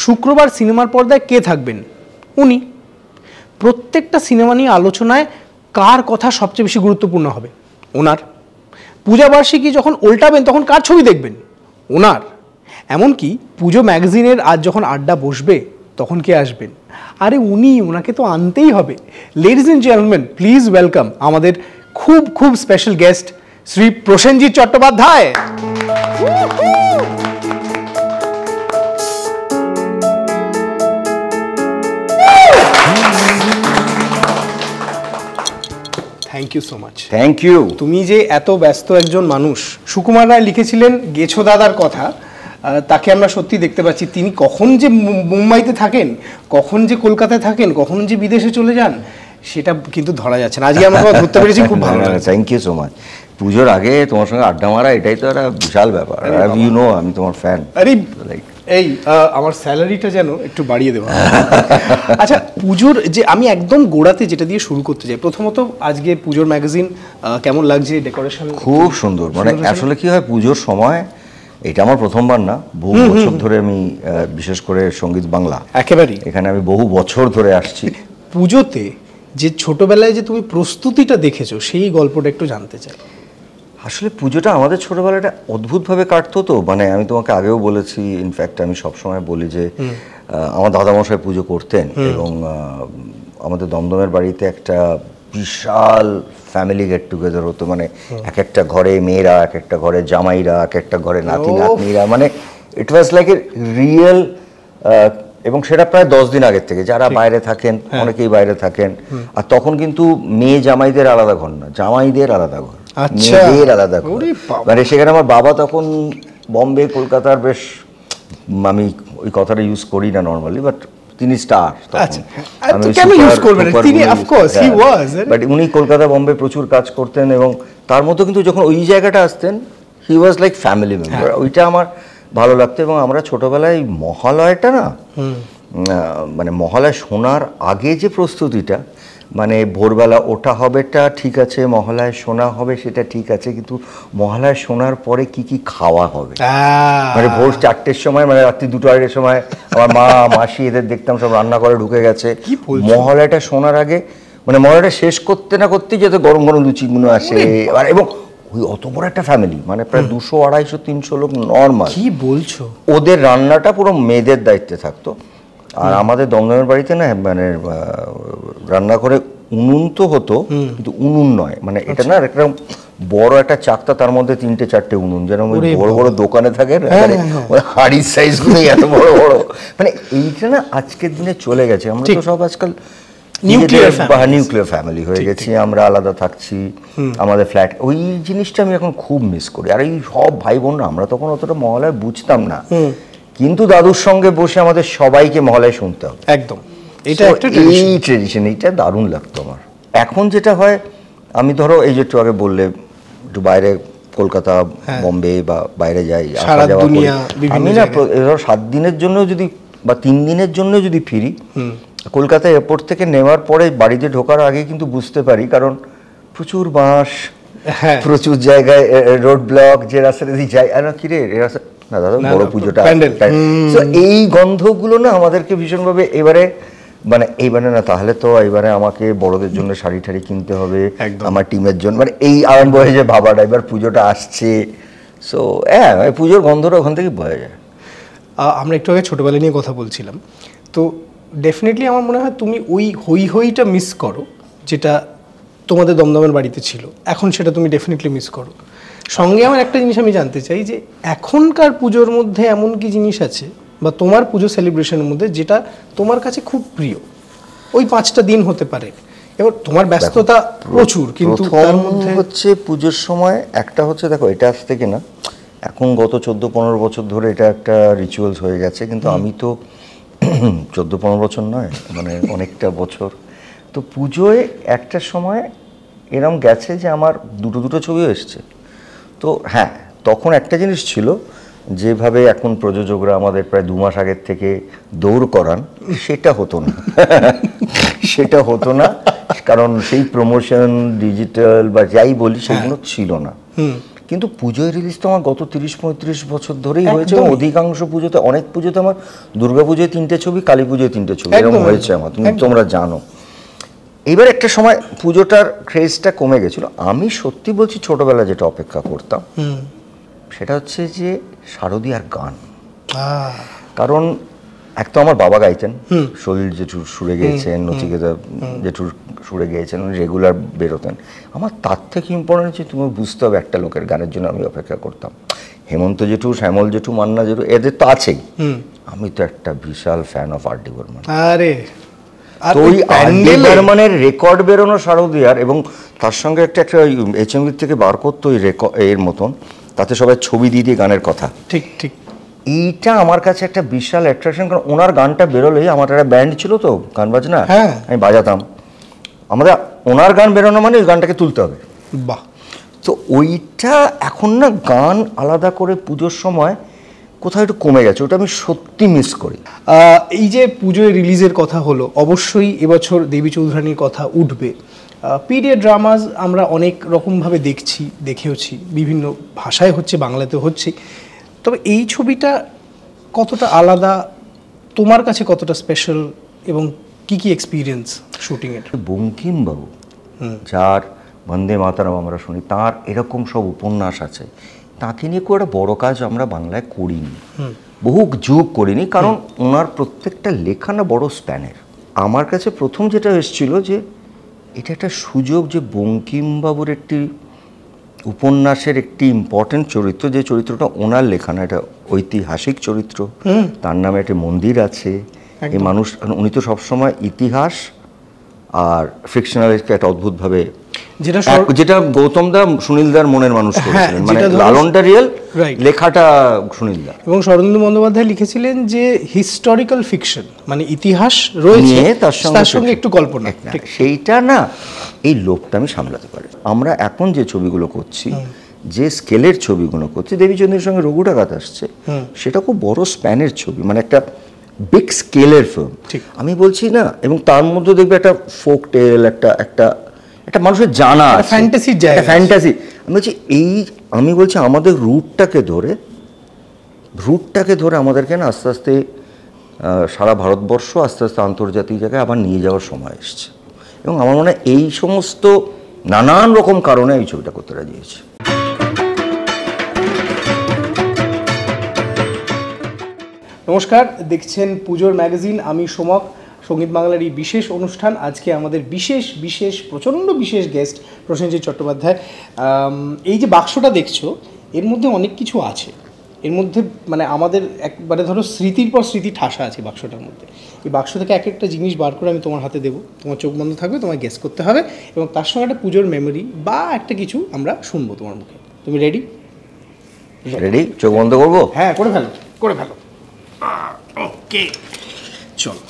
শুক্রবার সিনেমার পর্দায় কে থাকবেন? উনি। প্রত্যেকটা সিনেমা নিয়ে আলোচনায় কার কথা সবচেয়ে বেশি গুরুত্বপূর্ণ হবে? ওনার। পূজাবার্ষিকী যখন উল্টাবেন তখন কার ছবি দেখবেন? ওনার। এমনকি পুজো ম্যাগাজিনের আজ যখন আড্ডা বসবে তখন কে আসবেন? আরে উনি, ওনাকে তো আনতেই হবে। Ladies and gentleman, please welcome আমাদের খুব খুব special guest Shri Prosenjit Chattopadhyay. Thank you so much. Thank you. তুমি যে এত ব্যস্ত একজন মানুষ, সুকুমার রায় লিখেছিলেন গেছো দাদার কথা, তাকে আমরা সত্যি দেখতে পাচ্ছি। তিনি কখন যে মুম্বাইতে থাকেন, কখন যে কলকাতায় থাকেন, কখন যে বিদেশে চলে যান, সেটা কিন্তু ধরা যাচ্ছে না। আজকে আমরা ধরতে পেরেছি, খুব ভালো লাগছে। Thank you so much. পুজোর আগে তোমার সঙ্গে আড্ডা মারা এটাই তো একটা বিশাল ব্যাপার। ইউ নো আমি তোমার ফ্যান। আরে এই আমার স্যালারিটা যেন একটু বাড়িয়ে দেওয়া। আচ্ছা, পুজোর যে আমি একদম গোড়াতে যেটা দিয়ে শুরু করতে চাই, প্রথমত আজকে পুজোর ম্যাগাজিন কেমন লাগছে? ডেকোরেশন খুব সুন্দর। মানে আসলে কি হয়, পুজোর সময় এটা আমার প্রথমবার না, বহু বছর ধরে আমি, বিশেষ করে সঙ্গীত বাংলা একেবারেই এখানে আমি বহু বছর ধরে আসছি। পুজোতে যে ছোটবেলায় যে তুমি প্রস্তুতিটা দেখেছো, সেই গল্পটা একটু জানতে চাই। আসলে পুজোটা আমাদের ছোটবেলাটা অদ্ভুতভাবে কাটতো। তো মানে আমি তোমাকে আগেও বলেছি, ইনফ্যাক্ট আমি সবসময় বলি যে আমার দাদামশাই পুজো করতেন এবং আমাদের দমদমের বাড়িতে একটা বিশাল ফ্যামিলি গেট টুগেদার হতো। মানে এক একটা ঘরে মেয়েরা, এক একটা ঘরে জামাইরা, এক একটা ঘরে নাতি নাতনিরা, মানে ইট ওয়াজ লাইক এ রিয়েল। এবং সেটা প্রায় 10 দিন আগের থেকে, যারা বাইরে থাকেন অনেকেই বাইরে থাকেন। আর তখন কিন্তু মেয়ে জামাইদের আলাদা ঘর না, জামাইদের আলাদা ঘর, মেয়েদের আলাদা ঘর। মানে সেখানে আমার বাবা তখন বম্বে কলকাতার বেশ, আমি ওই কথাটা ইউজ করি না নর্মালি, বাট তিনি স্টার। বাট উনি কলকাতা বম্বে প্রচুর কাজ করতেন এবং তার মধ্যে কিন্তু যখন ওই জায়গাটা আসতেন, হি ওয়াজ লাইক ফ্যামিলি মেম্বার। ওইটা আমার ভালো লাগতো। এবং আমরা ছোটবেলায় মহালয়াটা না, মানে মহালয়া শোনার আগে যে প্রস্তুতিটা, মানে ভোরবেলা ওঠা হবেটা ঠিক আছে, মহালয়া শোনা হবে সেটা ঠিক আছে, কিন্তু মহালয়া শোনার পরে কি কি খাওয়া হবে, মানে ভোর 4টের সময়, মানে রাত্রি 2-2:30 সময় আমার মা মাসি এদের দেখতাম সব রান্না করে ঢুকে গেছে মহালয়াটা শোনার আগে। মানে মহালয়াটা শেষ করতে না করতেই যাতে গরম গরম লুচিগুলো আসে। এবং ওই অত বড় একটা ফ্যামিলি, মানে প্রায় 200, 250, 300 লোক নর্মাল। কি বলছো? ওদের রান্নাটা পুরো মেয়েদের দায়িত্বে থাকতো। আর আমাদের দমদমের বাড়িতে না, মানে রান্না করে উনুন তো হতো, কিন্তু উনুন নয়, মানে এটা না একটা বড় একটা চাকতা, তার মধ্যে 3-4টে উনুন, যেরকম বড় বড় দোকানে থাকে হাড়ির সাইজ গুলো এত বড় বড়। মানে এইটা না আজকের দিনে চলে গেছে। আমরা তো সব আজকাল নিউক্লিয়ার ফ্যামিলি হয়ে গেছি, আমরা আলাদা থাকছি, আমাদের ফ্ল্যাট। ওই জিনিসটা আমি এখন খুব মিস করি। আর এই সব ভাই বোনরা, আমরা তখন অতটা মহালয়া বুঝতাম না, কিন্তু দাদুর সঙ্গে বসে আমাদের সবাইকে মহালয়া শুনতে হবে। একদম, এটা একটা ট্রেডিশন, এইটা দারুণ লাগতো আমার। এখন যেটা হয়, আমি ধরো এই যে একটু আগে বললে একটু বাইরে কলকাতা বম্বে বা বাইরে যাই, আসা যাওয়া করি। আমি না ধরো 7 দিনের জন্য যদি বা 3 দিনের জন্য যদি ফিরি, কলকাতা এয়ারপোর্ট থেকে নেওয়ার পরে বাড়িতে ঢোকার আগে কিন্তু বুঝতে পারি, কারণ প্রচুর বাস, প্রচুর জায়গায় রোড ব্লক, যে রাস্তাটা দিয়ে যাই, আর কিরে রাস্তা না দাদা বড় পুজোটা, এই গন্ধগুলো না আমাদেরকে ভীষণভাবে এবারে, মানে এইবারে না তাহলে তো এবারে আমাকে বড়দের জন্য শাড়ি ঠাড়ি কিনতে হবে, আমার টিমের জন্য, মানে এই আরম্ভ হয়ে যায় ভাবাটা, এবার পুজোটা আসছে। সো হ্যাঁ, পুজোর গন্ধটা ওখান থেকে বোঝা যায়। আমরা একটু আগে ছোটবেলা নিয়ে কথা বলছিলাম, তো ডেফিনেটলি আমার মনে হয় তুমি ওই হই হইটা মিস করো, যেটা তোমাদের দমদমের বাড়িতে ছিল, এখন সেটা তুমি ডেফিনেটলি মিস করো। সঙ্গে আমার একটা জিনিস আমি জানতে চাই, যে এখনকার পুজোর মধ্যে এমন কি জিনিস আছে, বা তোমার পুজো সেলিব্রেশনের মধ্যে যেটা তোমার কাছে খুব প্রিয়? ওই 5টা দিন হতে পারে, এবার তোমার ব্যস্ততা প্রচুর, কিন্তু তার মধ্যে হচ্ছে পুজোর সময় একটা হচ্ছে, দেখো এটা আজ থেকে না, এখন গত 14-15 বছর ধরে এটা একটা রিচুয়ালস হয়ে গেছে, কিন্তু আমি তো 14-15 বছর নয়, মানে অনেকটা বছর। তো পুজোয় একটা সময় এরম গেছে যে আমার দুটো ছবিও এসছে। তো হ্যাঁ, তখন একটা জিনিস ছিল, যেভাবে এখন প্রযোজকরা আমাদের প্রায় 2 মাস আগের থেকে দৌড় করান, সেটা হতো না। সেটা হতো না, কারণ সেই প্রমোশন ডিজিটাল বা যাই বলি সেগুলো ছিল না। কিন্তু পুজোয় রিলিজ তো আমার গত 30-35 বছর ধরেই হয়েছে, এবং অধিকাংশ পুজোতে, অনেক পুজোতে আমার দুর্গা পুজোয় 3টে ছবি, কালী পুজোয় 3টে ছবি, এরকম হয়েছে আমার, তোমরা জানো। এবার একটা সময় পুজোটার ক্রেজটা কমে গেছিল। আমি সত্যি বলছি, ছোটবেলা যেটা অপেক্ষা করতাম সেটা হচ্ছে যে শারদীয়ার গান। কারণ এক তো আমার বাবা গাইতেন, সলিল জেঠু সুরে গেয়েছেন, নচিকেতা জেঠুর সুরে গেয়েছেন, উনি রেগুলার বেরোতেন। আমার তার থেকে ইম্পর্টেন্ট হচ্ছে তুমি বুঝতে হবে একটা লোকের গানের জন্য আমি অপেক্ষা করতাম। হেমন্ত জেঠু, শ্যামল জেঠু, মান্না জেঠু, এদের তো আছেই। আমি তো একটা বিশাল ফ্যান অফ আর ডি বর্মন। আরে তো ওই আর ডি বর্মনের রেকর্ড বেরোনো শারদীয়ার, এবং তার সঙ্গে একটা HMV থেকে বার করতো ওই এর মতন, তাতে সবাই ছবি দিয়ে দিয়ে গানের কথা। ঠিক ঠিক, এইটা আমার কাছে একটা বিশাল অ্যাট্রাকশন। কারণ ওনার গানটা বেরোলেই, আমার একটা ব্যান্ড ছিল তো গান বাজনা, আমি বাজাতাম, আমাদের ওনার গান বেরোনো মানে ওই গানটাকে তুলতে হবে। বাহ। তো ওইটা এখন না গান আলাদা করে পুজোর সময় কোথাও একটু কমে গেছে, ওটা আমি সত্যি মিস করি। এই যে পুজোয় রিলিজের কথা হলো, অবশ্যই এবছর দেবী চৌধুরানীর কথা উঠবে। পিরিয়ড ড্রামাজ আমরা অনেক রকমভাবে দেখেওছি, বিভিন্ন ভাষায় হচ্ছে, বাংলাতেও হচ্ছে। তবে এই ছবিটা কতটা আলাদা, তোমার কাছে কতটা স্পেশাল, এবং কি কি এক্সপিরিয়েন্স শুটিংয়ের? বঙ্কিমবাবু, যার বন্দে মাতরম আমরা শুনি, তার এরকম সব উপন্যাস আছে, তাকে নিয়ে খুব একটা বড় কাজ আমরা বাংলায় করিনি, বহু যুগ করিনি, কারণ ওনার প্রত্যেকটা লেখা না বড় স্প্যানের। আমার কাছে প্রথম যেটা এসেছিল যে এটা একটা সুযোগ, যে বঙ্কিমবাবুর একটি উপন্যাসের একটি ইম্পর্টেন্ট চরিত্র, যে চরিত্রটা ওনার লেখা না, এটা ঐতিহাসিক চরিত্র, তার নামে একটা মন্দির আছে। এই মানুষ, উনি তো সবসময় ইতিহাস আর ফিকশনালকে একটা অদ্ভুতভাবে, যেটা গৌতম দা সুনীল দার মনের মানুষ করেছিলেন, মানে লালনটা রিয়েল, লেখাটা সুনীল দা। এবং শরদিন্দু বন্দ্যোপাধ্যায় লিখেছিলেন যে হিস্টোরিক্যাল ফিকশন, মানে ইতিহাস রয়েছে তার সঙ্গে একটু কল্পনা। সেইটা না, এই লোকটা আমি সামলাতে পারি। আমরা এখন যে ছবিগুলো করছি, যে স্কেলের ছবিগুলো করছি, দেবীচন্দ্রের সঙ্গে রঘু ডাকাত আসছে, সেটা খুব বড় স্প্যানের ছবি, মানে একটা বিগ স্কেলের ফিল্ম। আমি বলছি না, এবং তার মধ্যে দেখবে একটা ফোক টেল, একটা মানুষের জানা ফ্যান্টাসির জায়গা, ফ্যান্টাসি। আমি বলছি আমাদের রুটটাকে ধরে আমাদেরকে না আস্তে আস্তে সারা ভারতবর্ষ, আস্তে আস্তে আন্তর্জাতিক জায়গায় আবার নিয়ে যাওয়ার সময় এসছে। এবং আমার মনে হয় এই সমস্ত নানান রকম কারণে এই ছবিটা করতে রাজি হয়েছে। নমস্কার, দেখছেন পুজোর ম্যাগাজিন, আমি সোমক। সঙ্গীত বাংলার এই বিশেষ অনুষ্ঠান, আজকে আমাদের প্রচণ্ড বিশেষ গেস্ট প্রসেনজিৎ চট্টোপাধ্যায়। এই যে বাক্সটা দেখছো, এর মধ্যে অনেক কিছু আছে। এর মধ্যে মানে আমাদের একবারে ধরো স্মৃতির পর স্মৃতি ঠাসা আছে বাক্সটার মধ্যে। এই বাক্স থেকে এক একটা জিনিস বার করে আমি তোমার হাতে দেবো, তোমার চোখ বন্ধ থাকবে, তোমায় গেস করতে হবে, এবং তার সঙ্গে একটা পুজোর মেমোরি বা একটা কিছু আমরা শুনবো তোমার মুখে। তুমি রেডি? চোখ বন্ধ করবো? হ্যাঁ, করে ফেলো। ওকে, চলো।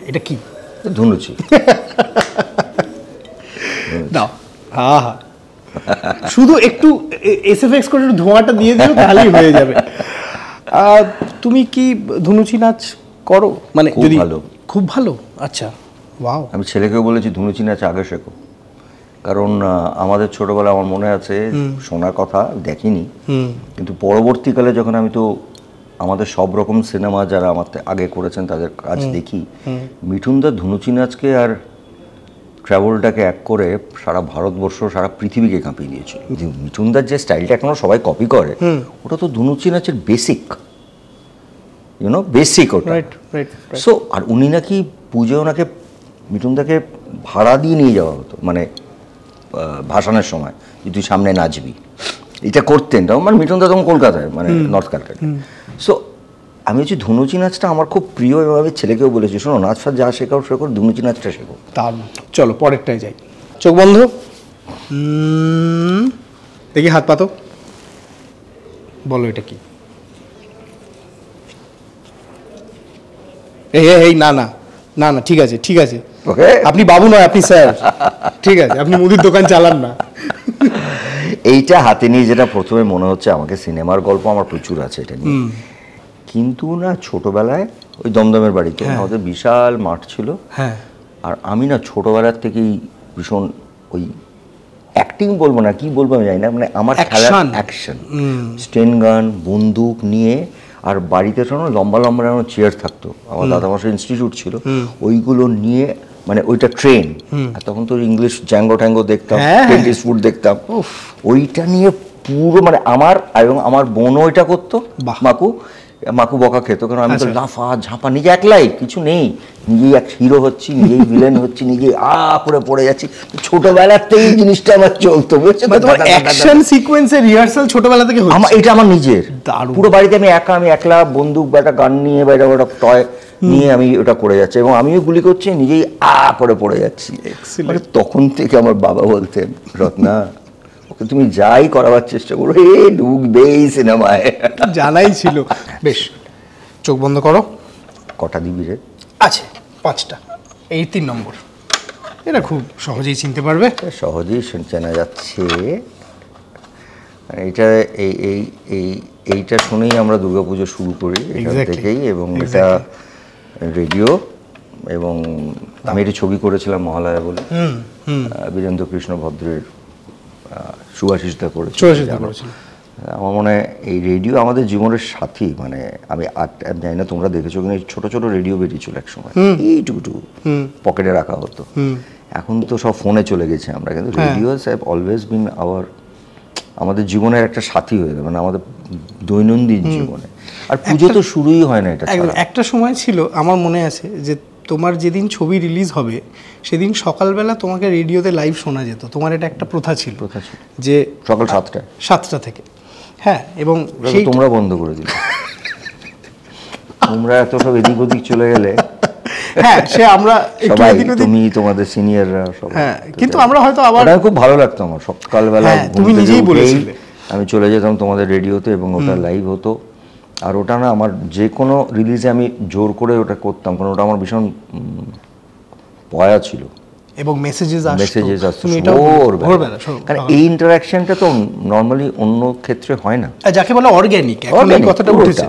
এটা কি? ধুনুচি। দাও। হ্যাঁ, শুধু একটু এসএফএক্স করে ধোঁয়াটা দিয়ে দিও, তাহলেই হয়ে যাবে। তুমি কি ধুনুচি নাচ করো? মানে যদি খুব ভালো। আচ্ছা, ওয়াও। আমি ছেলেকেও বলেছি ধুনুচি নাচ আগে শেখো, কারণ আমাদের ছোটবেলা আমার মনে আছে, শোনার কথা দেখিনি, কিন্তু পরবর্তীকালে যখন আমি তো আমাদের সব রকম সিনেমা যারা আমার আগে করেছেন তাদের কাজ দেখি, মিঠুনদার ধুনুচি নাচকে আর ট্রাভেলটাকে এক করে সারা ভারতবর্ষ, সারা পৃথিবীকে কাঁপিয়ে দিয়েছিল। মিঠুনদার যে স্টাইলটা এখনো সবাই কপি করে, ওটা তো ধুনুচি নাচের বেসিক, বেসিক ওটা। সো আর উনি নাকি পুজোয় ওনাকে, মিঠুনদাকে ভাড়া দিয়ে নিয়ে যাওয়া হতো, মানে ভাসানের সময় যে তুই সামনে নাচবি, এটা করতেন। মানে মিঠুনদা তখন কলকাতায়, মানে নর্থ ক্যালকাটা। সো আমি হচ্ছে ধুনুচি নাচটা আমার খুব প্রিয়, এবং আমি ছেলেকেও বলেছি, শোনো নাচ ফাচ যা শেখাও ধুনুচি নাচটা শেখো। তার চলো পরেরটাই যাই। চোখ বন্ধ, দেখি হাত পাতো, বলো এটা কি? এই না, ঠিক আছে, আপনি বাবু নয়, আপনি স্যার, ঠিক আছে, আপনি মুদির দোকান চালান না। এইটা হাতে নিয়ে যেটা প্রথমে মনে হচ্ছে আমাকে, সিনেমার গল্প আমার প্রচুর আছে এটা নিয়ে, কিন্তু না ছোটবেলায় ওই দমদমের বাড়িতে আমাদের বিশাল মাঠ ছিল, আর আমি না ছোটবেলার থেকেই ভীষণ ওই অ্যাক্টিং বলবো না, কি বলবো আমি জানি না, মানে আমার খেলার অ্যাকশন, স্টেন গান, বন্দুক নিয়ে, আর বাড়িতে শোনো লম্বা লম্বা চেয়ার থাকতো, আমার দাদামশাই ইনস্টিটিউট ছিল, ওইগুলো নিয়ে মানে ওইটা ট্রেন, আর তখন তো ইংলিশ জ্যাঙ্গো ট্যাঙ্গো দেখতাম, টেন্টিস ফুড দেখতাম, ওইটা নিয়ে পুরো মানে আমার এবং আমার বোনও ওইটা করতো, মাকু বকা খেত, কারণ আমি তো লাফা ঝাঁপা, নিজে একলাই কিছু নেই, নিজেই এক হিরো হচ্ছি, নিজেই ভিলেন হচ্ছি, নিজেই করে পড়ে যাচ্ছি, ছোটবেলাতেই জিনিসটা আমার চলতো, অ্যাকশন সিকোয়েন্সের রিহার্সাল ছোটবেলা থেকে হচ্ছে। এটা আমার নিজের, পুরো বাড়িতে আমি একলা বন্দুক বা একটা গান নিয়ে বা একটা টয় নিয়ে আমি ওটা করে যাচ্ছি, এবং আমিও গুলি করছি, নিজেই করে পড়ে যাচ্ছি। মানে তখন থেকে আমার বাবা বলতেন, রত্না তুমি যাই করাবার চেষ্টা করো, ঢুকবেই সিনেমায়, জানাই ছিল। বেশ, চোখ বন্ধ করো। কটা দিবি রে? আছে 5টা, এই 3 নম্বর, এটা খুব সহজেই চিনতে পারবে, সহজেই চেনা যাচ্ছে। এইটা এইটা শুনেই আমরা দুর্গাপুজো শুরু করি এখান থেকেই, এবং এটা রেডিও, এবং আমি এটি ছবি করেছিলাম মহালয়া বলে, বীরেন্দ্র কৃষ্ণ ভদ্রের সুভাষিসদা করেছিল। আমার মনে হয় এই রেডিও আমাদের জীবনের সাথী, মানে আমি জানি না তোমরা দেখেছো কিনা, ছোট ছোট রেডিও বেরিয়েছিল এক সময়, এইটুকু পকেটে রাখা হতো, এখন তো সব ফোনে চলে গেছে আমরা, কিন্তু রেডিওস হ্যাভ অলওয়েজ বিন আমাদের জীবনের একটা সাথী হয়ে গেল, মানে আমাদের দৈনন্দিন জীবনে। আর পুজো তো শুরুই হয় না এটা। একটা সময় ছিল আমার মনে আছে যে তোমার যেদিন ছবি রিলিজ হবে সেদিন সকালবেলা তোমাকে রেডিওতে লাইভ শোনা যেত, তোমার এটা একটা প্রথা ছিল যে সকাল 7টা থেকে। হ্যাঁ, এবং সেই তোমরা বন্ধ করে দিলে, তোমরা এত সব এদিক ওদিক চলে গেলে। হ্যাঁ, সে আমরা সবাই, তুমি তোমাদের সিনিয়ররা সবাই, হ্যাঁ, কিন্তু আমরা হয়তো আবার খুব ভালো লাগতো আমার সকালবেলা, তুমি নিজেই বলেছিলে আমি চলে যেতাম তোমাদের রেডিওতে, এবং ওটা লাইভ হতো, আর ওটা না আমার যে কোনো রিলিজে আমি জোর করে ওটা করতাম, কারণ ওটা আমার ভীষণ পয়া ছিল, এবং মেসেজেস আসতো, কারণ এই ইন্টারঅ্যাকশনটা তো নর্মালি অন্য ক্ষেত্রে হয় না, যাকে বলে অর্গানিক। এখন এই কথাটা উঠেছে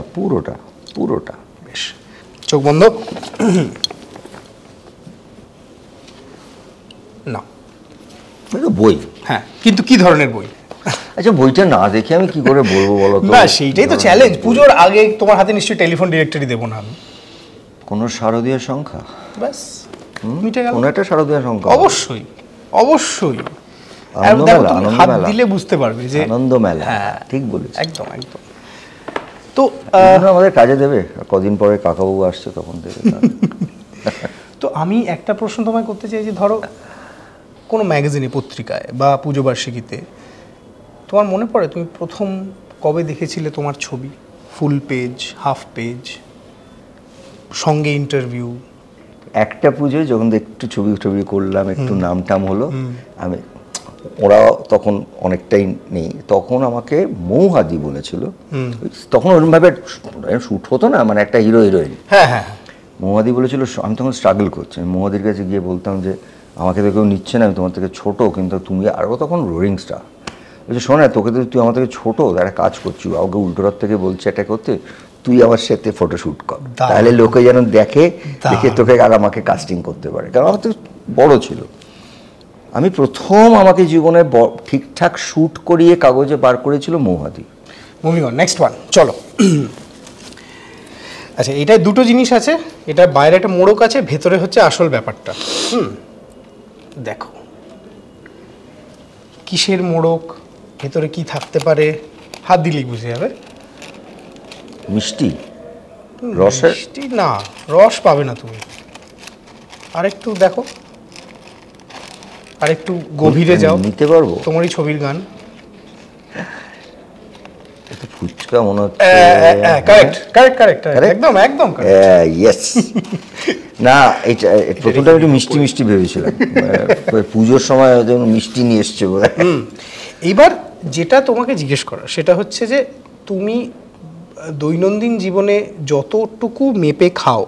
পুরোটা। বেশ, চোখ বন্ধ। না, বই। হ্যাঁ, কিন্তু কি ধরনের বই? আচ্ছা, বইটা না দেখে আমি কি করে বলবো বলো তো? না, সেইটাই তো চ্যালেঞ্জ। পুজোর আগে তোমার হাতে নিশ্চয়ই টেলিফোন ডিরেক্টরি দেবো না আমি। কোনো শারদীয় সংখ্যা, ব্যাস মিটে গেল। কোনো একটা শারদীয় সংখ্যা, অবশ্যই। হাত দিলে বুঝতে পারবে যে আনন্দ মেলা। ঠিক বলেছ, একদম। তো আমাদের কাজে দেবে, কদিন পরে কাকাবাবু আসছে, তখন দেবে। তো আমি একটা প্রশ্ন তোমায় করতে চাই, যে ধরো কোনো ম্যাগাজিনে, পত্রিকায় বা পুজো বার্ষিকীতে তোমার মনে পড়ে তুমি প্রথম কবে দেখেছিলে তোমার ছবি, ফুল পেজ, হাফ পেজ, সঙ্গে ইন্টারভিউ? একটা পুজোয় যখন একটু ছবি করলাম, একটু নামটাম হলো, আমি ওরা তখন অনেকটাই নেই, তখন আমাকে মৌহাদি বলেছিল, তখন ওরকমভাবে শ্যুট হতো না, মানে একটা হিরো হিরোইন, মৌহাদি বলেছিল, আমি তখন স্ট্রাগল করছি, মৌহাদির কাছে গিয়ে বলতাম যে আমাকে তো কেউ নিচ্ছে না, আমি তোমার থেকে ছোটো, কিন্তু তুমি আরও তখন রোলিং স্টার, বলছে শোনা তোকে তো, তুই আমার থেকে ছোটো, একটা কাজ করছি, কাউকে উল্টোরাত থেকে বলছে এটা করতে, তুই আমার সাথে ফটোশ্যুট কর, তাহলে লোকে যেন দেখে তোকে আর আমাকে কাস্টিং করতে পারে, কারণ আমার তো বড় ছিল। আমি প্রথম আমাকে জীবনে ঠিকঠাক শ্যুট করিয়ে কাগজে বার করেছিল মৌহাদি। মুভিং অন, নেক্সট ওয়ান, চলো। আচ্ছা, এটাই দুটো জিনিস আছে, এটা বাইরে একটা মোড়ক আছে, ভেতরে হচ্ছে আসল ব্যাপারটা। দেখো কিসের মোড়ক, ভেতরে কি থাকতে পারে, হাত দিলেই বুঝে যাবে। মিষ্টি, রসের? মিষ্টি না, রস পাবে না তুমি, আরেকটু দেখো, আরেকটু গভীরে যাও, নিতে পারবো তোমারই ছবির গান। ফুচকা মনে হচ্ছে। কারেক্ট, একদম ইয়েস। না, এটা প্রথমটা একটু মিষ্টি মিষ্টি ভেবেছিলাম, পুজোর সময় যেমন মিষ্টি নিয়ে এসছে বলে। এইবার যেটা তোমাকে জিজ্ঞেস করা সেটা হচ্ছে যে তুমি দৈনন্দিন জীবনে যতটুকু মেপে খাও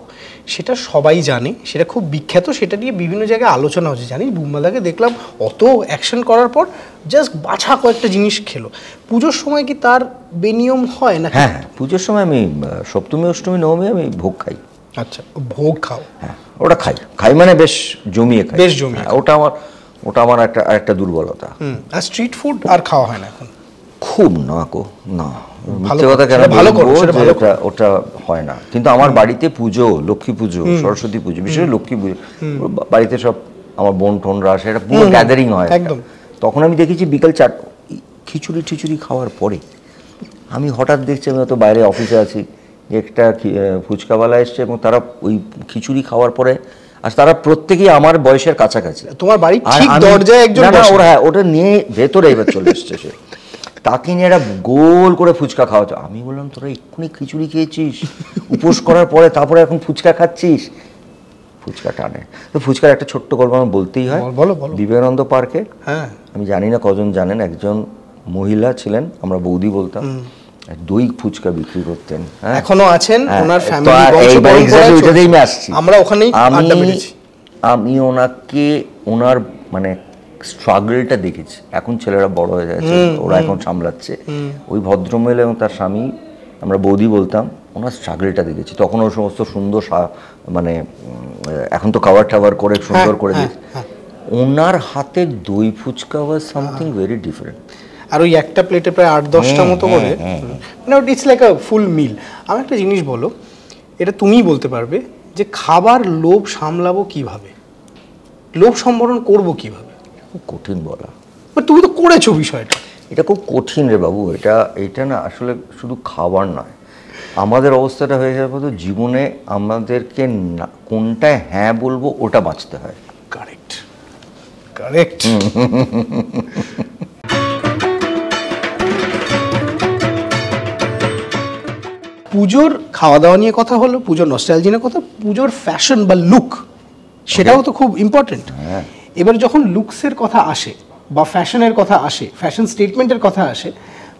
সেটা সবাই জানে, সেটা খুব বিখ্যাত, সেটা নিয়ে বিভিন্ন জায়গায় আলোচনা হচ্ছে। জানিস, বুম্বাদাকে দেখলাম অত অ্যাকশন করার পর জাস্ট বাছা কয়েকটা জিনিস খেলো। পুজোর সময় কি তার বেনিয়ম হয় না? হ্যাঁ, পুজোর সময় আমি সপ্তমী, অষ্টমী, নবমী আমি ভোগ খাই। আচ্ছা, ভোগ খাও? হ্যাঁ, ওটা খাই মানে বেশ জমিয়ে খাই, বেশ জমিয়ে। ওটা আমার ওটা আমার একটা দুর্বলতা। আর স্ট্রিট ফুড আর খাওয়া হয় না এখন? খুব না গো, না, মিথ্যে কথা কেন বলবো, ওটা হয় না। কিন্তু আমার বাড়িতে পুজো, লক্ষ্মী পুজো, সরস্বতী পুজো, বিশেষ করে লক্ষ্মী পুজো, বাড়িতে সব আমার বোন টোনরা আসে, এটা পুরো গ্যাদারিং হয় একদম। তখন আমি দেখেছি বিকাল 4 খিচুড়ি খাওয়ার পরে আমি হঠাৎ দেখছি, আমি তো বাইরে অফিসে আছি, একটা ফুচকাওয়ালা এসছে এবং তারা ওই খিচুড়ি খাওয়ার পরে, আর তারা প্রত্যেকেই আমার বয়সের কাছাকাছি। তোমার বাড়ি ঠিক দরজায় একজন, ওটা নিয়ে ভেতরে এবার চলে এসছে সে, তাকে নিয়ে একটা গোল করে ফুচকা খাওয়াতো। আমি বললাম তোরা এক্ষুনি খিচুড়ি খেয়েছিস উপোস করার পরে, তারপরে এখন ফুচকা খাচ্ছিস? ফুচকা টানে। তো ফুচকার একটা ছোট্ট গল্প আমার বলতেই হয়। বিবেকানন্দ পার্কে, আমি জানি না কজন জানেন, একজন মহিলা ছিলেন, আমরা বৌদি বলতাম, দই ফুচকা বিক্রি করতেন, এখনো আছেন, ওনার ফ্যামিলি, আমরা ওখানেই আড্ডা মেরেছি। আমি ওনাকে, ওনার মানে স্ট্রাগলটা দেখেছি। এখন ছেলেরা বড় হয়ে যাচ্ছে, ওরা এখন সামলাচ্ছে। ওই ভদ্রমহিলা এবং তার স্বামী, আমরা বৌদি বলতাম, ওনার স্ট্রাগলটা দেখেছি। তখন ওর সমস্ত সুন্দর, মানে এখন তো কাভার টাভার করে সুন্দর করে দিয়েছে। ওনার হাতের দই phuchka was something very different. আর ওই একটা প্লেটে প্রায় 8-10টা মতো করে, মানে ইটস লাইক আ ফুল মিল। আমার একটা জিনিস বলো, এটা তুমিই বলতে পারবে যে খাবার লোভ সামলাবো কিভাবে, লোভ সম্বরণ করবো কিভাবে? খুব কঠিন বলা। তুমি তো করেছো বিষয়টা। এটা খুব কঠিন রে বাবু। এটা না আসলে শুধু খাবার নয়, আমাদের অবস্থাটা হয়ে যাবে তো জীবনে আমাদেরকে কোনটায় হ্যাঁ বলবো ওটা বাঁচতে হয়। কারেক্ট। পুজোর খাওয়া দাওয়া নিয়ে কথা হলো, পুজোর নস্টালজি নিয়ে কথা, পুজোর ফ্যাশন বা লুক, সেটাও তো খুব ইম্পর্টেন্ট। এবার যখন লুকসের কথা আসে বা ফ্যাশনের কথা আসে, ফ্যাশন স্টেটমেন্টের কথা আসে,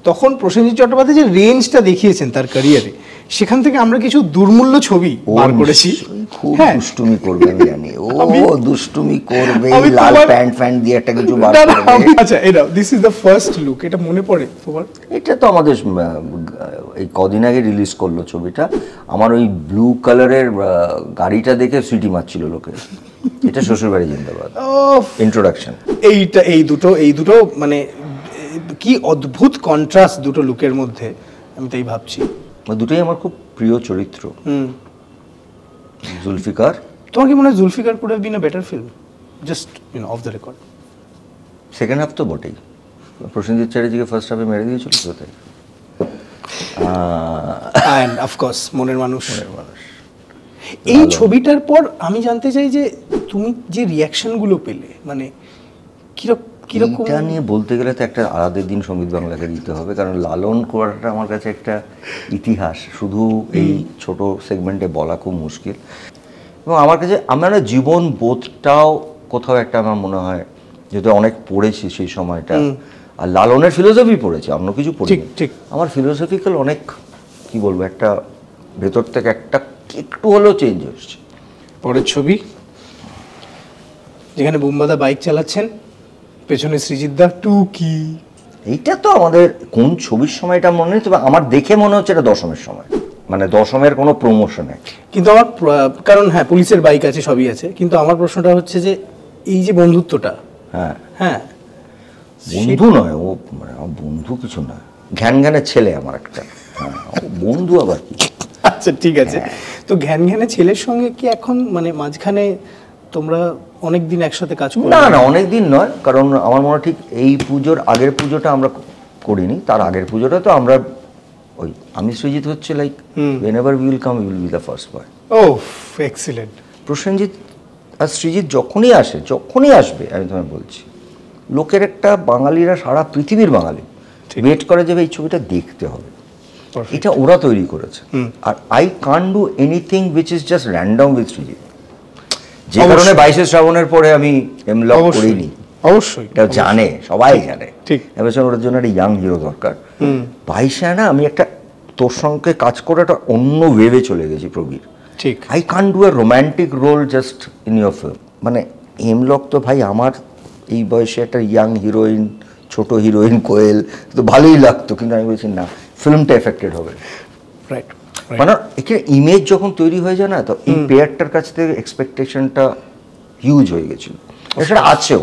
তখন প্রসেনজিৎ চট্টোপাধ্যায় যে রেঞ্জটা দেখিয়েছেন তার ক্যারিয়ারে, সেখান থেকে আমরা কিছু দুর্মূল্য ছবি বার করেছি। খুব দুষ্টুমি করবে আমি জানি, দুষ্টুমি করবে, লাল প্যান্ট দিয়ে একটা কিছু বার করবে। আচ্ছা, এটা this is the first look, এটা মনে পড়ে তোমার? এটা তো আমাদের এই কদিন আগে রিলিজ করলো ছবিটা। আমার ওই ব্লু কালারের গাড়িটা দেখে সিটি মারছিল লোকে। এটা শ্বশুরবাড়ি জিন্দাবাদ ইন্ট্রোডাকশন। এই দুটো মানে কি অদ্ভুত কন্ট্রাস্ট দুটো লুকের মধ্যে, আমি তাই ভাবছি। দুটোই আমার খুব প্রিয় চরিত্র। জুলফিকার, তোমার কি মনে হয় Zulfiqar could have been a better film? Just off the record. Second half তো বটেই, প্রসেনজিৎ চ্যাটার্জিকে ফার্স্ট হাফে মেরে দিয়েছিল তো, তাই। অ্যান্ড অফকোর্স মনের মানুষ। এই ছবিটার পর আমি জানতে চাই যে তুমি যে রিয়াকশনগুলো পেলে, মানে কিরকম? এটা নিয়ে বলতে গেলে তো একটা আলাদা দিন সঙ্গীত বাংলাকে দিতে হবে, কারণ লালন করাটা আমার কাছে একটা ইতিহাস, শুধু এই ছোট সেগমেন্টে বলা খুব মুশকিল। এবং আমার কাছে আমার জীবন বোধটাও কোথাও একটা, আমার মনে হয় যেহেতু অনেক পড়েছি সেই সময়টা, আর লালনের ফিলোসফি পড়েছি, অন্য কিছু পড়িনি। আমার ফিলোসফিক্যাল অনেক, কি বলবো, একটা ভেতর থেকে একটা একটু হলেও চেঞ্জ হচ্ছে। পরের ছবি, যেখানে বুম্বাদা বাইক চালাচ্ছেন, পেছনে সৃজিতদা টুকি। এইটা তো আমাদের কোন ছবির সময়টা মনে নেই, তবে আমার দেখে মনে হচ্ছে এটা দশমের সময়, মানে দশমের কোনো প্রমোশনে। কিন্তু আমার, কারণ হ্যাঁ পুলিশের বাইক আছে, সবই আছে, কিন্তু আমার প্রশ্নটা হচ্ছে যে এই যে বন্ধুত্বটা, হ্যাঁ বন্ধু নয় ও, মানে আমার বন্ধু কিছু না, ঘ্যানের ছেলে আমার একটা, বন্ধু আবার কি? আচ্ছা ঠিক আছে, তো ঘ্যানের ছেলের সঙ্গে কি এখন মানে মাঝখানে তোমরা অনেকদিন একসাথে কাজ করো? না, অনেকদিন নয়, কারণ আমার মনে হয় ঠিক এই পুজোর আগের পুজোটা আমরা করিনি, তার আগের পুজোটা তো আমরা ওই আমি সৃজিত হচ্ছে like whenever we will come we will be the first boy. Oh, excellent. Prosenjit আর সৃজিত যখনই আসবে, আমি তোমায় বলছি, লোকের একটা, বাঙালিরা সারা পৃথিবীর বাঙালি ওয়েট করে যাবে এই ছবিটা দেখতে হবে। এটা ওরা তৈরি করেছে, আর I can't do anything which is just random with Srijit. যে কারণে 22শে শ্রাবণের পরে আমি এমলক করিনি, অবশ্যই এটা জানে, সবাই জানে। ঠিক, এবার ওর জন্য একটা ইয়াং হিরো দরকার। 22শে না আমি একটা তোর সঙ্গে কাজ করে একটা অন্য ওয়েভে চলে গেছি প্রবীর। ঠিক, I can't do a romantic role just in your film. মানে এমলক তো ভাই আমার এই বয়সে একটা ইয়াং হিরোইন, ছোট হিরোইন কোয়েল তো ভালোই লাগতো, কিন্তু আমি বলছি না, ফিল্মটা এফেক্টেড হবে। রাইট, মানে এখানে ইমেজ যখন তৈরি হয়ে যায় না, তো এই পেয়ারটার কাছ থেকে এক্সপেকটেশনটা হিউজ হয়ে গেছিল, সেটা আছেও।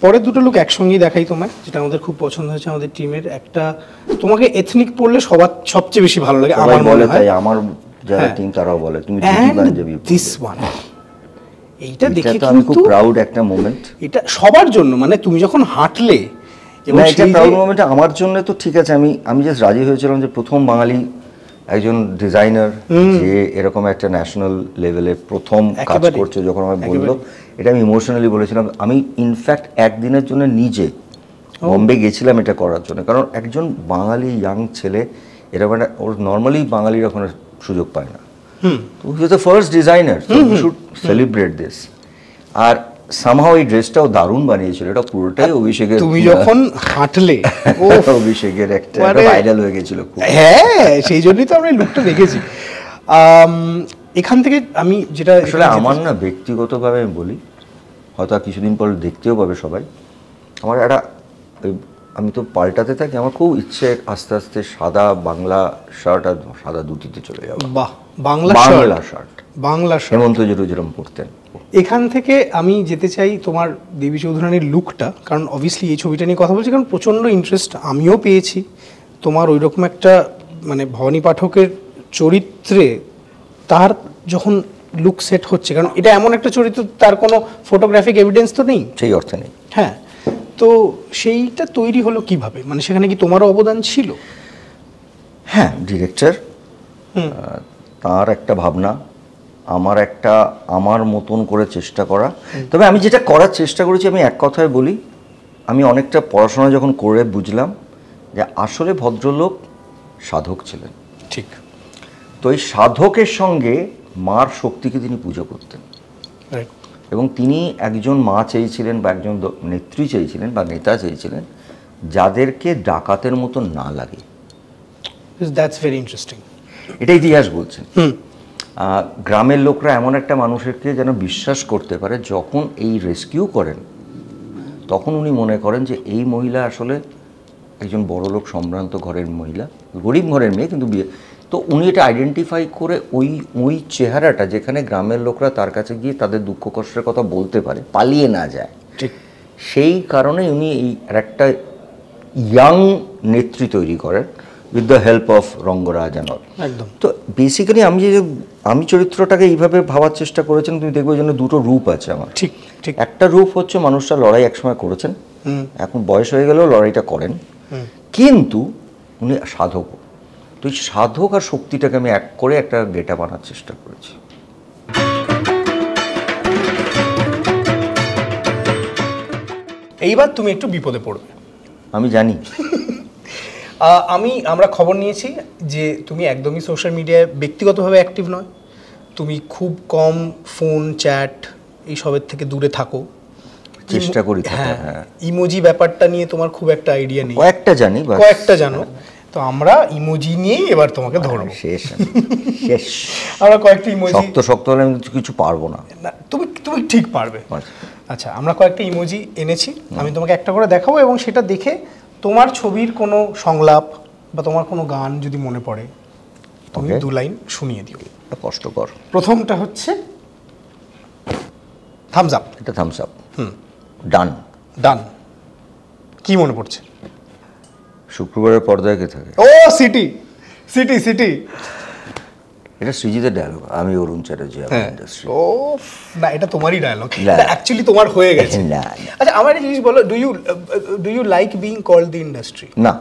পরের দুটো লুক একসঙ্গেই দেখাই তোমায়, যেটা আমাদের খুব পছন্দ হয়েছে আমাদের টিমের। একটা তোমাকে এথনিক পরলে সবচেয়ে বেশি ভালো লাগে আমার মনে হয়, আমার যারা টিম তারাও বলে তুমি দিস ওয়ান, এইটা দেখে আমি খুব প্রাউড একটা মোমেন্ট এটা সবার জন্য। মানে তুমি যখন হাঁটলে, এবং এটা প্রাউড মোমেন্ট আমার জন্য। তো ঠিক আছে, আমি জাস্ট রাজি হয়েছিলাম যে প্রথম বাঙালি একজন ডিজাইনার যে এরকম একটা ন্যাশনাল লেভেলে প্রথম কাজ করছে, যখন আমায় বললো, এটা আমি ইমোশনালি বলেছিলাম। আমি ইনফ্যাক্ট একদিনের জন্য নিজে বম্বে গেছিলাম এটা করার জন্য, কারণ একজন বাঙালি ইয়াং ছেলে এরকম একটা, ওর নর্মালি বাঙালিরা ওখানে সুযোগ পায় না, he was the first designer, so we should celebrate this. আর সামহাউ এই ড্রেসটাও দারুণ বানিয়েছিল, এটা পুরোটাই অভিষেকের। তুমি যখন হাঁটলে অভিষেকের একটা ভাইরাল হয়ে গেছিল, হ্যাঁ, সেই জন্যই তো আমরা এই লুকটা দেখেছি। এখান থেকে আমি যেটা আসলে আমার না ব্যক্তিগতভাবে আমি বলি, হয়তো কিছুদিন পর দেখতেও পাবে সবাই, আমার একটা, আমি তো পাল্টাতে থাকি, আমার খুব ইচ্ছে আস্তে আস্তে সাদা বাংলা শার্ট আর সাদা ধুতিতে চলে যাবো। বাহ, বাংলা শার্ট, বাংলা শার্ট হেমন্ত যেরকম পরতেন। এখান থেকে আমি যেতে চাই তোমার দেবী চৌধুরানীর লুকটা, কারণ অবভিয়াসলি এই ছবিটা নিয়ে কথা বলছি কারণ প্রচণ্ড ইন্টারেস্ট আমিও পেয়েছি তোমার ওইরকম একটা, মানে ভবানী পাঠকের চরিত্রে তার যখন লুক সেট হচ্ছে, কারণ এটা এমন একটা চরিত্র তার কোনো ফটোগ্রাফিক এভিডেন্স তো নেই, সেই অর্থে নেই। হ্যাঁ, তো সেইটা তৈরি হলো কিভাবে? মানে সেখানে কি তোমারও অবদান ছিল? হ্যাঁ, ডিরেক্টর তার একটা ভাবনা, আমার মতন করে চেষ্টা করা। তবে আমি যেটা করার চেষ্টা করেছি, আমি এক কথায় বলি, আমি অনেকটা পড়াশোনা যখন করে বুঝলাম যে আসলে ভদ্রলোক সাধক ছিলেন। ঠিক। তো এই সাধকের সঙ্গে মার শক্তিকে তিনি পুজো করতেন, এবং তিনি একজন মা চেয়েছিলেন বা একজন নেত্রী চেয়েছিলেন বা নেতা চেয়েছিলেন যাদেরকে ডাকাতের মতো না লাগে। That's very interesting. এটা ইতিহাস বলছেন। গ্রামের লোকরা এমন একটা মানুষকে যেন বিশ্বাস করতে পারে, যখন এই রেস্কিউ করেন তখন উনি মনে করেন যে এই মহিলা আসলে একজন বড়লোক সম্ভ্রান্ত ঘরের মহিলা, গরিব ঘরের মেয়ে কিন্তু বিয়ে। তো উনি এটা আইডেন্টিফাই করে ওই চেহারাটা, যেখানে গ্রামের লোকরা তার কাছে গিয়ে তাদের দুঃখ কষ্টের কথা বলতে পারে, পালিয়ে না যায়, ঠিক সেই কারণে উনি এই একটা ইয়াং নেত্রী তৈরি করেন with the help of Rangaraj and all. একদম। তো বেসিক্যালি আমি চরিত্রটাকে এইভাবে ভাবার চেষ্টা করেছেন, তুমি দেখবে যেন দুটো রূপ আছে আমার। ঠিক ঠিক। একটা রূপ হচ্ছে মানুষটা লড়াই একসময় করেছেন, এখন বয়স হয়ে গেলেও লড়াইটা করেন, কিন্তু উনি সাধক। তো এই সাধক আর শক্তিটাকে আমি এক করে একটা গেটা বানার চেষ্টা করেছি। এইবার তুমি একটু বিপদে পড়বে, আমি জানি। আমরা খবর নিয়েছি যে তুমি একদমই সোশ্যাল মিডিয়ায় ব্যক্তিগতভাবে অ্যাক্টিভ নয়, তুমি খুব কম ফোন চ্যাট এইসবের থেকে দূরে থাকো, চেষ্টা করি। হ্যাঁ, ইমোজি ব্যাপারটা নিয়ে তোমার খুব একটা আইডিয়া নেই। কয়েকটা জানো। তো আমরা ইমোজি নিয়েই এবার তোমাকে ধরবো। শেষ। আমরা কয়েকটা ইমোজি, শক্ত হলে আমি কিছু পারবো না। তুমি ঠিক পারবে। আচ্ছা, আমরা কয়েকটা ইমোজি এনেছি, আমি তোমাকে একটা করে দেখাবো, এবং সেটা দেখে তোমার ছবির কোনো সংলাপ বা তোমার কোনো গান যদি মনে পড়ে তুমি 2 লাইন শুনিয়ে দিও। কষ্টকর। প্রথমটা হচ্ছে থামস আপ। এটা থামস আপ। ডান। কি মনে পড়ছে? শুক্রবারের পর্দায় কে থাকে? ও সিটি। এটা সৃজিতের ডায়লগ, আমি অরুণ চ্যাটার্জি, ইন্ডাস্ট্রি। ও না, এটা তোমারই ডায়লগ, এটা অ্যাকচুয়ালি তোমার হয়ে গেছে। আচ্ছা, আমার একটা জিনিস বলো, do you like being called the industry? না,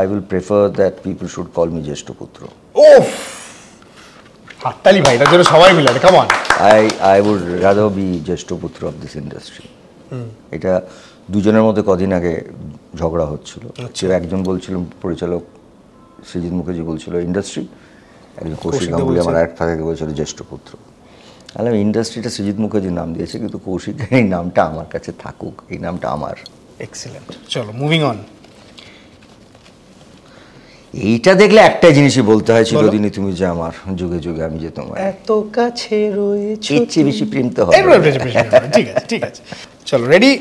I will prefer that people should call me জ্যেষ্ঠ পুত্র। ওফ, হাততালি ভাই, এটার জন্য সবাই মিলে, come on. I would rather be জ্যেষ্ঠ পুত্র of this industry. এটা দুজনের মধ্যে কদিন আগে ঝগড়া হচ্ছিল। একজন বলছিল, পরিচালক সৃজিত মুখার্জি বলছিল ইন্ডাস্ট্রি, একজন কৌশিক গাঙ্গুলি আমার এক ফাঁকে বলছিল জ্যেষ্ঠ পুত্র। তাহলে ইন্ডাস্ট্রিটা সৃজিত মুখার্জির নাম দিয়েছে, কিন্তু কৌশিক এই নামটা আমার কাছে থাকুক, এই নামটা আমার। এক্সিলেন্ট, চলো মুভিং অন। এইটা দেখলে একটা জিনিসই বলতে হয়, চিরদিনই তুমি যে আমার, যুগে যুগে আমি যে তোমার, এত কাছে রয়েছে, এর চেয়ে বেশি প্রেম তো হবে। ঠিক আছে, চলো রেডি।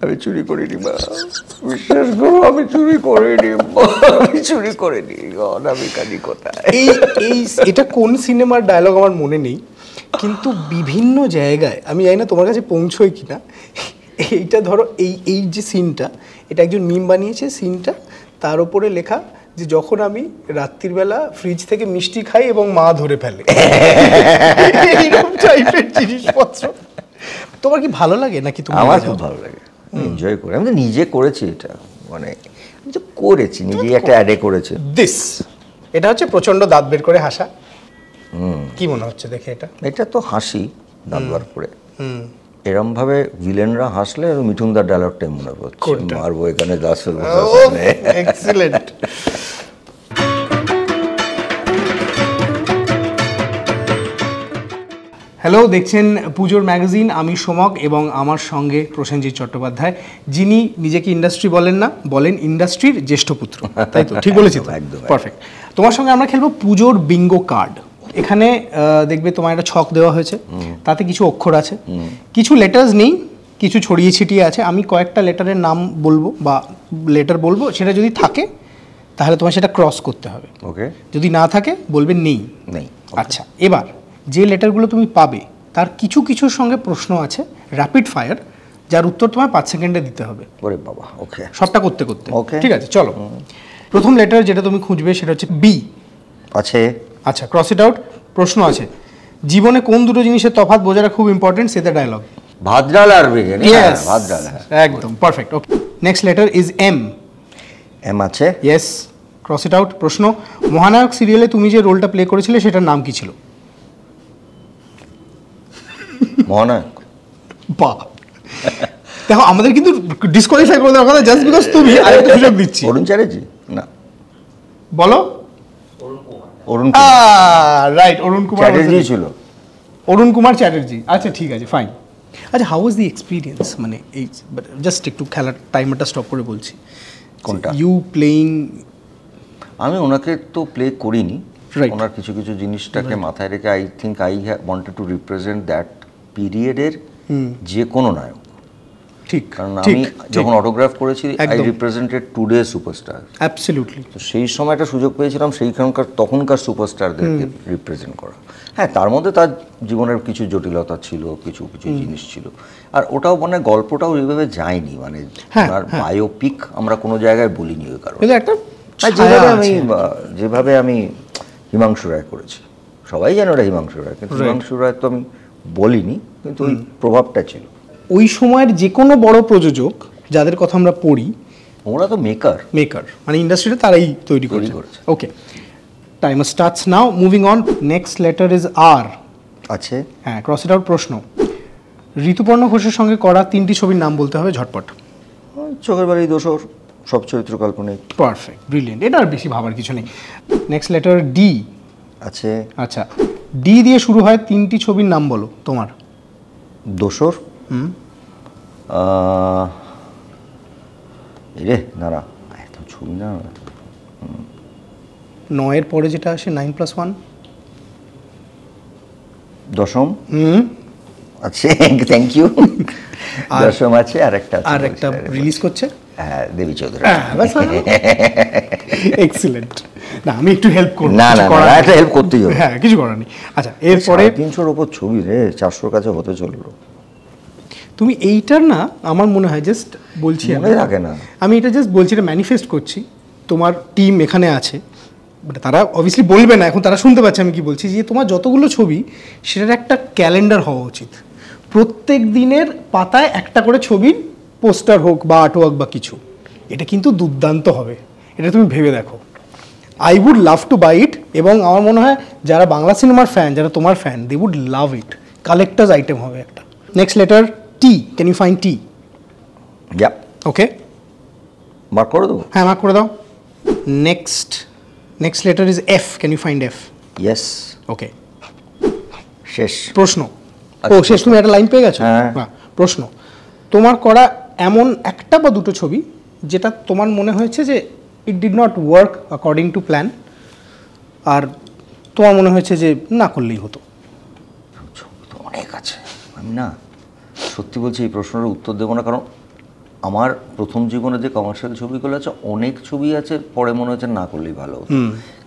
আমি চুরি করিনি মা, বিশ্বাস করো, আমি চুরি করিনি। অনামিকানি কোথায়? এটা কোন সিনেমার ডায়লগ আমার মনে নেই, কিন্তু বিভিন্ন জায়গায় আমি জানি না তোমার কাছে পৌঁছয় কিনা, এইটা ধরো এই যে সিনটা, এটা একজন মিম বানিয়েছে সিনটা, তার উপরে লেখা যে যখন আমি রাত্রিবেলা ফ্রিজ থেকে মিষ্টি খাই এবং মা ধরে ফেলে, এইরকম টাইপের জিনিসপত্র। তোমার কি ভালো লাগে নাকি? আমার খুব ভালো লাগে, এনজয় করি। আমি তো নিজে করেছি এটা, মানে আমি তো করেছি নিজেই, একটা অ্যাডে করেছি। এটা হচ্ছে প্রচন্ড দাঁত বের করে হাসা। কি মনে হচ্ছে দেখে এটা? এটা তো হাসি দাঁত বার করে। এরম ভাবে ভিলেনরা হাসলে মিঠুনদার ডায়লগটাই মনে পড়ছে, মারবো এখানে 10 ফেলবো। এক্সিলেন্ট। হ্যালো, দেখছেন পুজোর ম্যাগাজিন। আমি সোমক এবং আমার সঙ্গে প্রসেনজিৎ চট্টোপাধ্যায়, যিনি নিজেকে ইন্ডাস্ট্রি বলেন না, বলেন ইন্ডাস্ট্রির জ্যেষ্ঠ পুত্র। তাই তো ঠিক বলেছি তো? একদম পারফেক্ট। তোমার সঙ্গে আমরা খেলবো পুজোর বিঙ্গো কার্ড। এখানে দেখবে তোমার একটা ছক দেওয়া হয়েছে, তাতে কিছু অক্ষর আছে, কিছু লেটার্স নেই, কিছু ছড়িয়ে ছিটিয়ে আছে। আমি কয়েকটা লেটারের নাম বলবো বা লেটার বলবো, সেটা যদি থাকে তাহলে তোমার সেটা ক্রস করতে হবে। ওকে। যদি না থাকে বলবে নেই। আচ্ছা, এবার যে লেটারগুলো তুমি পাবে তার কিছু কিছুর সঙ্গে প্রশ্ন আছে, র্যাপিড ফায়ার, যার উত্তর তোমায় 5 সেকেন্ডে দিতে হবে। ওরে বাবা, ওকে। সবটা করতে করতে, ঠিক আছে? চলো, প্রথম লেটার যেটা তুমি খুঁজবে সেটা হচ্ছে বি। আছে। আচ্ছা, ক্রস ইট আউট। প্রশ্ন আছে, জীবনে কোন দুটো জিনিসের তফাৎ বোঝাটা খুব ইম্পর্টেন্ট, সেটা ডায়লগ। ভাত ডাল আর বিরিয়ানি। ভাত ডাল, একদম perfect. Okay, next letter is M. M আছে। Yes, cross it out. প্রশ্ন, মহানায়ক সিরিয়ালে তুমি যে রোলটা প্লে করেছিলে সেটার নাম কি ছিল? মহানায়ক। বাহ, দেখো আমাদের কিন্তু ডিসকোয়ালিফাই করে দেওয়ার কথা, জাস্ট বিকজ তুমি আরেকটা সুযোগ দিচ্ছি। অরুণ চ্যাটার্জি না, বলো। অরুণ রাইট, অরুণ কুমার চ্যাটার্জি ছিল। অরুণ কুমার চ্যাটার্জি। আচ্ছা ঠিক আছে, ফাইন। আচ্ছা, হাউ ওয়াজ দি এক্সপিরিয়েন্স? মানে এই জাস্ট একটু খেলার টাইমারটা স্টপ করে বলছি। কোনটা? You playing. আমি ওনাকে তো প্লে করিনি, ওনার কিছু কিছু জিনিসটাকে মাথায় রেখে I think I wanted to represent that পিরিয়ডের যে কোনো নায়ক। ঠিক, কারণ আমি যখন অটোগ্রাফ করেছি I represented today superstar. Absolutely. তো সেই সময় একটা সুযোগ পেয়েছিলাম সেইখানকার তখনকার সুপারস্টারদেরকে রিপ্রেজেন্ট করা। হ্যাঁ, তার মধ্যে তার জীবনের কিছু জটিলতা ছিল, কিছু কিছু জিনিস ছিল, আর ওটাও মানে গল্পটাও এইভাবে যায়নি, মানে তার বায়োপিক আমরা কোনো জায়গায় বলিনি ওই কারণে। যেভাবে আমি হিমাংশু রায় করেছি, সবাই জানে ওটা হিমাংশু রায়, কিন্তু হিমাংশু রায় তো আমি বলিনি, কিন্তু ওই প্রভাবটা ছিল। ওই সময়ের যে কোনো বড় প্রযোজক যাদের কথা আমরা পড়ি, ওরা তো মেকার, মানে ইন্ডাস্ট্রিতে তারাই তৈরি করেছে। Okay, timer starts now, moving on. Next letter is R. আছে। হ্যাঁ, ক্রস ইট আউট। প্রশ্ন, ঋতুপর্ণ ঘোষের সঙ্গে করা 3টি ছবির নাম বলতে হবে, ঝটপট। চোখের বালি, দোসর, সব চরিত্র কাল্পনিক। Perfect, brilliant. এটা আর বেশি ভাবার কিছু নেই। নেক্সট লেটার ডি আছে। আচ্ছা, ডি দিয়ে শুরু হয় 3টি ছবির নাম বলো তোমার। দোসর। রে না না, এত ছবি না। 9-এর পরে যেটা আসে 9+1। দশম। আছে, থ্যাংক ইউ। দশম আছে, আর একটা রিলিজ করছে। হ্যাঁ, দেবী চৌধুরী। এক্সিলেন্ট। না, আমি একটু হেল্প করব। না না, একটা হেল্প করতেই হবে। হ্যাঁ, কিছু করার নেই। আচ্ছা, এরপরে 300-র উপর ছবি রে, 400-র কাছে হতে চললো। তুমি এইটার না, আমার মনে হয় জাস্ট বলছি, আমি এটা জাস্ট বলছি, এটা ম্যানিফেস্ট করছি। তোমার টিম এখানে আছে, বাট তারা অবভিয়াসলি বলবে না, এখন তারা শুনতে পাচ্ছে আমি কি বলছি, যে তোমার যতগুলো ছবি সেটার একটা ক্যালেন্ডার হওয়া উচিত। প্রত্যেক দিনের পাতায় একটা করে ছবির পোস্টার হোক বা আর্টওয়ার্ক বা কিছু। এটা কিন্তু দুর্দান্ত হবে, এটা তুমি ভেবে দেখো। I would love to buy it, এবং আমার মনে হয় যারা বাংলা সিনেমার ফ্যান, যারা তোমার fan, they would love it. Collector's item হবে একটা। Next letter T. Can you find T? Okay, mark করে দেবো। হ্যাঁ, মার্ক করে দাও। Next letter is F. Can you find F? Yes. Okay, শেষ প্রশ্ন। ও শেষ, তুমি একটা লাইন পেয়ে গেছো। হ্যাঁ, প্রশ্ন, তোমার করা এমন একটা বা দুটো ছবি যেটা তোমার মনে হয়েছে যে it did not work according to plan, আর তোমার মনে হয়েছে যে না করলেই হতো? ছবি তো অনেক আছে, আমি না সত্যি বলছি এই প্রশ্নের উত্তর দেবো না, কারণ আমার প্রথম জীবনে যে কমার্শিয়াল ছবিগুলো আছে, অনেক ছবি আছে পরে মনে হচ্ছে না করলেই ভালো হতো,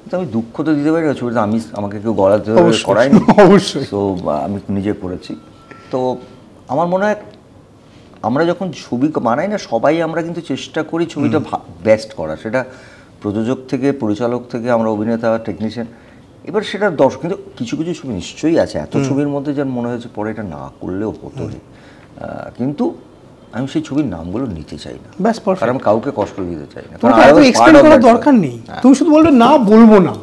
তো আমি দুঃখ তো দিতে পারি না, ছবিটা আমাকে কেউ গলাতে করায়নি, অবশ্যই। তো আমি নিজে করেছি। তো আমার মনে হয় আমরা যখন ছবি বানাই না, সবাই আমরা কিন্তু চেষ্টা করি ছবিটা বেস্ট করা, সেটা প্রযোজক থেকে, পরিচালক থেকে, আমরা অভিনেতা, টেকনিশিয়ান। এবার সেটা দর্শক, কিন্তু কিছু কিছু ছবি নিশ্চয়ই আছে এত ছবির মধ্যে যার মনে হয়েছে পরে এটা না করলেও হতো, কিন্তু আমি সেই ছবির নামগুলো নিতে চাই না, কারণ আমি কাউকে কষ্ট দিতে চাই না। এক্সপ্লেন করার দরকার নেই, তুমি শুধু বলবে না বলবো না,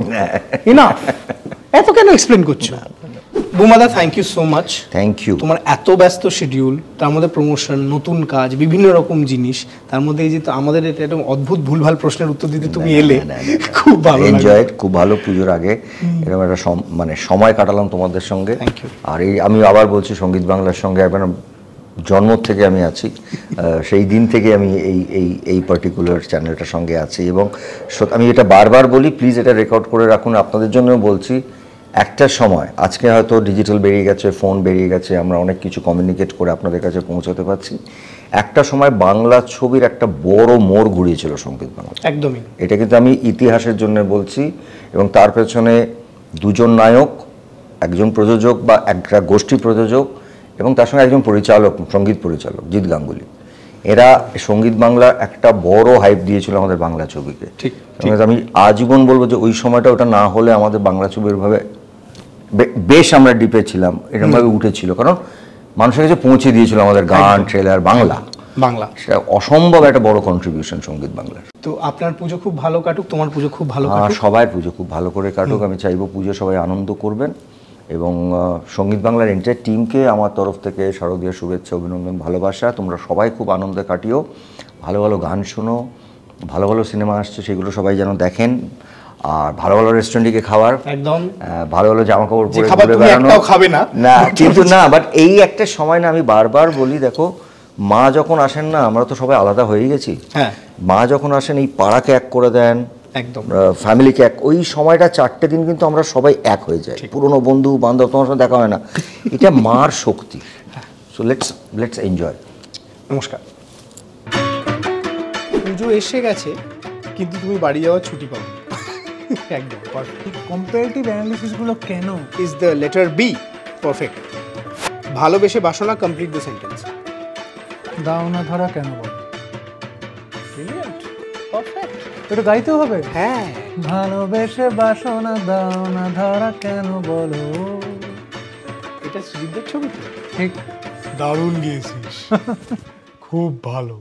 এনাফ। এত কেন এক্সপ্লেন করছো? বুমাদা, thank you so much. Thank you. তোমার এত ব্যস্ত শিডিউল, তার মধ্যে প্রমোশন, নতুন কাজ, বিভিন্ন রকম জিনিস, তার মধ্যে এই যে আমাদের এটা একটা অদ্ভুত ভুলভাল প্রশ্নের উত্তর দিতে তুমি এলে, খুব ভালো এনজয়েড, খুব ভালো। পুজোর আগে এরকম একটা মানে সময় কাটালাম তোমাদের সঙ্গে। আর এই আমি আবার বলছি, সঙ্গীত বাংলার সঙ্গে একবার জন্ম থেকে আমি আছি, সেই দিন থেকে আমি এই পার্টিকুলার চ্যানেলটার সঙ্গে আছি। এবং আমি এটা বারবার বলি, প্লিজ এটা রেকর্ড করে রাখুন, আপনাদের জন্যও বলছি। একটা সময়, আজকে হয়তো ডিজিটাল বেরিয়ে গেছে, ফোন বেরিয়ে গেছে, আমরা অনেক কিছু কমিউনিকেট করে আপনাদের কাছে পৌঁছাতে পারছি। একটা সময় বাংলা ছবির একটা বড় মোড় ঘুরিয়েছিল সঙ্গীত বাংলা, একদমই। এটা কিন্তু আমি ইতিহাসের জন্য বলছি। এবং তার পেছনে দুজন নায়ক, একজন প্রযোজক বা একটা গোষ্ঠী প্রযোজক, এবং তার সঙ্গে একজন পরিচালক, সঙ্গীত পরিচালক জিৎ গাঙ্গুলি, এরা সঙ্গীত বাংলা একটা বড় হাইপ দিয়েছিল আমাদের বাংলা ছবিকে। ঠিক। আমি আজীবন বলবো যে ওই সময়টা ওটা না হলে আমাদের বাংলা ছবির ভাবে বেশ আমরা ডিপে ছিলাম, এরকমভাবে উঠেছিল, কারণ মানুষের কাছে পৌঁছে দিয়েছিল আমাদের গান, ট্রেলার, বাংলা। সেটা অসম্ভব একটা বড় কন্ট্রিবিউশন সঙ্গীত বাংলার। তো আপনার পুজো খুব ভালো কাটুক, তোমার পুজো খুব ভালো কাটুক, সবাই পুজো খুব ভালো করে কাটুক। আমি চাইবো পুজো সবাই আনন্দ করবেন, এবং সঙ্গীত বাংলার এন্টায়ার টিমকে আমার তরফ থেকে শারদীয়ার শুভেচ্ছা, অভিনন্দন, ভালোবাসা। তোমরা সবাই খুব আনন্দে কাটিও, ভালো ভালো গান শোনো, ভালো ভালো সিনেমা আসছে সেগুলো সবাই যেন দেখেন, আর ভালো ভালো রেস্টুরেন্টে খাবার, একদম ভালো ভালো জামা কাপড় পরে ঘুরে বেড়ানো, খাবে না না কিন্তু না, বাট এই একটা সময় না, আমি বারবার বলি, দেখো মা যখন আসেন না, আমরা তো সবাই আলাদা হয়ে গেছি, মা যখন আসেন এই পাড়াকে এক করে দেন, একদম ফ্যামিলিকে এক, ওই সময়টা 4টে দিন কিন্তু আমরা সবাই এক হয়ে যাই, পুরনো বন্ধু বান্ধব, তোমার সাথে দেখা হয় না, এটা মার শক্তি। So let's enjoy. নমস্কার। পুজো এসে গেছে, কিন্তু তুমি বাড়ি যাওয়ার ছুটি পাবে। একদম পারফেক্ট। কম্পারেটিভ অ্যানালিসিসগুলো কেন? Is the letter be perfect. ভালোবেসে বাসনা, কমপ্লিট দ্য সেন্টেন্স। দাও না ধরা কেন বলো? Brilliant, perfect. এটা গাইতে হবে? হ্যাঁ। ভালোবেসে বাসনা, দাও না ধরা কেন বলো? এটা সুজিতদের ছবি তো? ঠিক। দারুণ গিয়েছিস, খুব ভালো।